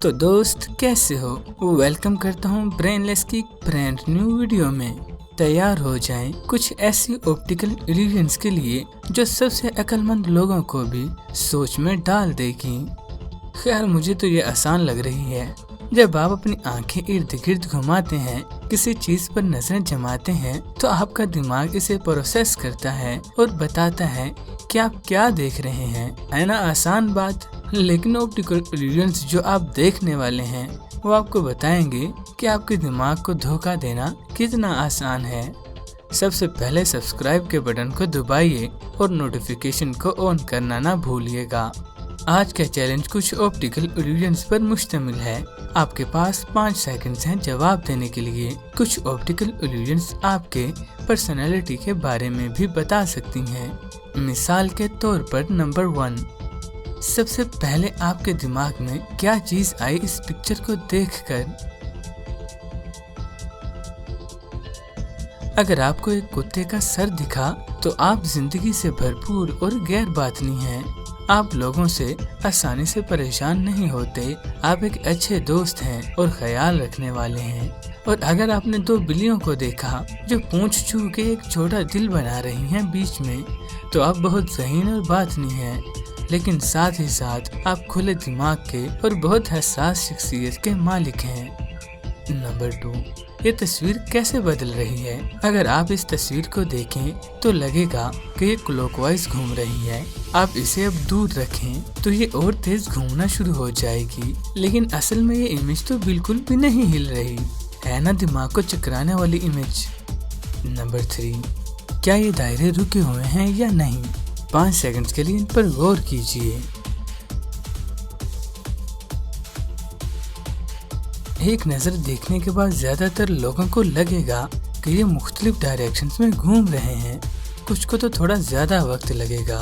तो दोस्त कैसे हो? वेलकम करता हूँ ब्रेनलेस की ब्रांड न्यू वीडियो में। तैयार हो जाएं कुछ ऐसी ऑप्टिकल इल्यूजन्स के लिए जो सबसे अक्लमंद लोगों को भी सोच में डाल देगी। खैर मुझे तो ये आसान लग रही है। जब आप अपनी आंखें इर्द गिर्द घुमाते हैं, किसी चीज पर नजरें जमाते हैं, तो आपका दिमाग इसे प्रोसेस करता है और बताता है कि आप क्या देख रहे हैं। है ना आसान बात? लेकिन ऑप्टिकल इल्यूजन्स जो आप देखने वाले हैं वो आपको बताएंगे कि आपके दिमाग को धोखा देना कितना आसान है। सबसे पहले सब्सक्राइब के बटन को दबाइए और नोटिफिकेशन को ऑन करना ना भूलिएगा। आज का चैलेंज कुछ ऑप्टिकल इल्यूजन्स पर मुश्तमिल है। आपके पास 5 सेकंड्स हैं जवाब देने के लिए। कुछ ऑप्टिकल इल्यूजन्स आपके पर्सनैलिटी के बारे में भी बता सकती हैं। मिसाल के तौर पर नंबर 1, सबसे पहले आपके दिमाग में क्या चीज आई इस पिक्चर को देखकर? अगर आपको एक कुत्ते का सर दिखा तो आप जिंदगी से भरपूर और गैर बातनी हैं। आप लोगों से आसानी से परेशान नहीं होते। आप एक अच्छे दोस्त हैं और ख्याल रखने वाले हैं। और अगर आपने 2 बिल्लियों को देखा जो पूंछ छू के एक छोटा दिल बना रही हैं बीच में, तो आप बहुत ज़हीन और बातनी हैं। लेकिन साथ ही साथ आप खुले दिमाग के और बहुत हसास शख्सियत के मालिक हैं। नंबर 2, ये तस्वीर कैसे बदल रही है? अगर आप इस तस्वीर को देखें तो लगेगा कि ये क्लॉकवाइज घूम रही है। आप इसे अब दूर रखें तो ये और तेज घूमना शुरू हो जाएगी। लेकिन असल में ये इमेज तो बिल्कुल भी नहीं हिल रही है ना, दिमाग को चकराने वाली इमेज। नंबर 3, क्या ये दायरे रुके हुए हैं या नहीं? 5 सेकंड्स के लिए इन पर गौर कीजिए। एक नजर देखने के बाद ज्यादातर लोगों को लगेगा कि ये मुख्तलिफ डायरेक्शंस में घूम रहे हैं। कुछ को तो थोड़ा ज्यादा वक्त लगेगा।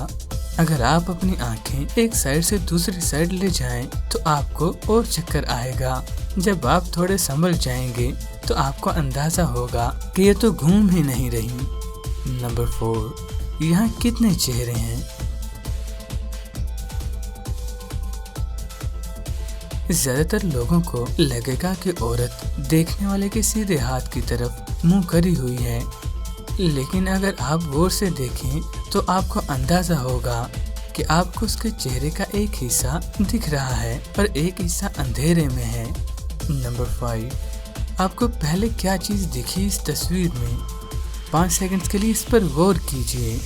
अगर आप अपनी आंखें एक साइड से दूसरी साइड ले जाएं, तो आपको और चक्कर आएगा। जब आप थोड़े संभल जाएंगे तो आपको अंदाजा होगा कि ये तो घूम ही नहीं रही। नंबर 4, यहाँ कितने चेहरे हैं? ज्यादातर लोगों को लगेगा कि औरत देखने वाले के सीधे हाथ की तरफ मुंह करी हुई है। लेकिन अगर आप गौर से देखें तो आपको अंदाजा होगा कि आपको उसके चेहरे का एक हिस्सा दिख रहा है और एक हिस्सा अंधेरे में है। नंबर 5, आपको पहले क्या चीज दिखी इस तस्वीर में? 5 सेकंड्स के लिए इस पर गौर कीजिए।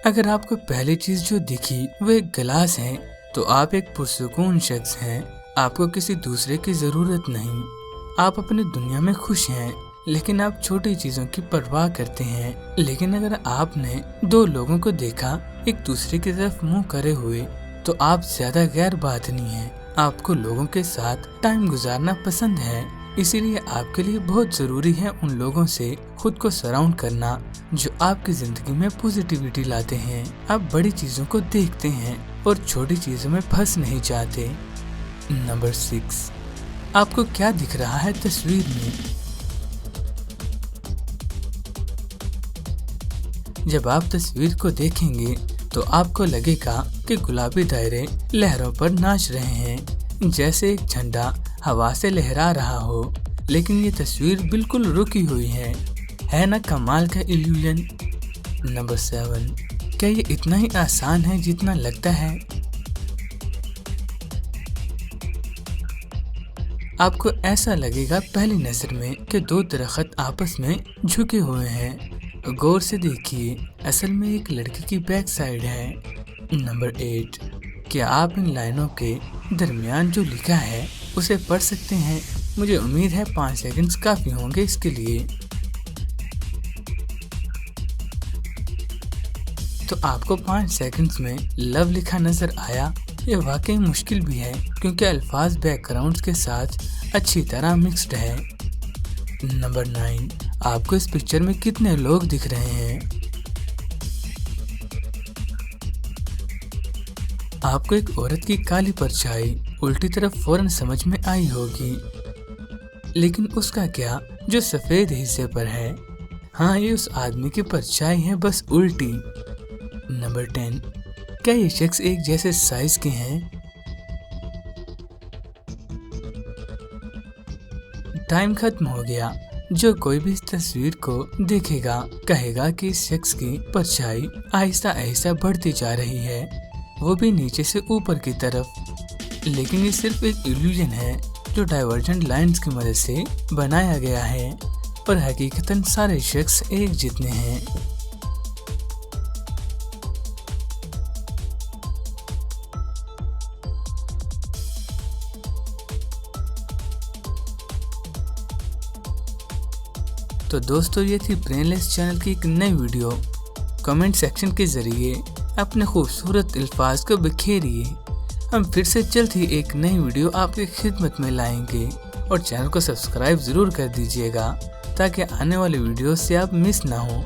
अगर आपको पहली चीज जो दिखी वो एक गिलास है, तो आप एक पुरसुकून शख्स हैं। आपको किसी दूसरे की जरूरत नहीं। आप अपनी दुनिया में खुश हैं, लेकिन आप छोटी चीजों की परवाह करते हैं। लेकिन अगर आपने 2 लोगों को देखा एक दूसरे की तरफ मुंह करे हुए, तो आप ज्यादा गैर बातनी हैं। आपको लोगों के साथ टाइम गुजारना पसंद है, इसीलिए आपके लिए बहुत जरूरी है उन लोगों से खुद को सराउंड करना जो आपकी जिंदगी में पॉजिटिविटी लाते हैं। आप बड़ी चीजों को देखते हैं और छोटी चीजों में फंस नहीं जाते। नंबर 6, आपको क्या दिख रहा है तस्वीर में? जब आप तस्वीर को देखेंगे तो आपको लगेगा कि गुलाबी दायरे लहरों पर नाच रहे हैं, जैसे एक झंडा हवा से लहरा रहा हो। लेकिन ये तस्वीर बिल्कुल रुकी हुई है ना कमाल का इल्यूजन? नंबर 7, क्या ये इतना ही आसान है जितना लगता है? आपको ऐसा लगेगा पहली नजर में कि 2 दरख्त आपस में झुके हुए हैं। गौर से देखिए, असल में एक लड़की की बैक साइड है। नंबर 8, क्या आप इन लाइनों के दरमियान जो लिखा है उसे पढ़ सकते हैं? मुझे उम्मीद है 5 सेकंड्स काफी होंगे इसके लिए। तो आपको 5 सेकंड्स में लव लिखा नजर आया? ये वाकई मुश्किल भी है क्योंकि अल्फाज बैकग्राउंड्स के साथ अच्छी तरह मिक्स्ड है। नंबर 9, आपको इस पिक्चर में कितने लोग दिख रहे हैं? आपको एक औरत की काली परछाई उल्टी तरफ फौरन समझ में आई होगी, लेकिन उसका क्या जो सफेद हिस्से पर है? हाँ, ये उस आदमी की परछाई है, बस उल्टी। नंबर 10, क्या ये शख्स एक जैसे साइज के हैं? टाइम खत्म हो गया। जो कोई भी इस तस्वीर को देखेगा कहेगा कि इस शख्स की परछाई आहिस्ता आहिस्ता बढ़ती जा रही है, वो भी नीचे से ऊपर की तरफ। लेकिन ये सिर्फ एक इल्यूजन है जो डाइवर्जेंट लाइंस की मदद से बनाया गया है, पर हकीकतन सारे शख्स एक जितने हैं। तो दोस्तों, ये थी ब्रेनलेस चैनल की एक नई वीडियो। कमेंट सेक्शन के जरिए अपने खूबसूरत अल्फाज को बिखेरिए। हम फिर से जल्द ही एक नई वीडियो आपकी खिदमत में लाएंगे, और चैनल को सब्सक्राइब जरूर कर दीजिएगा ताकि आने वाली वीडियो से आप मिस ना हो।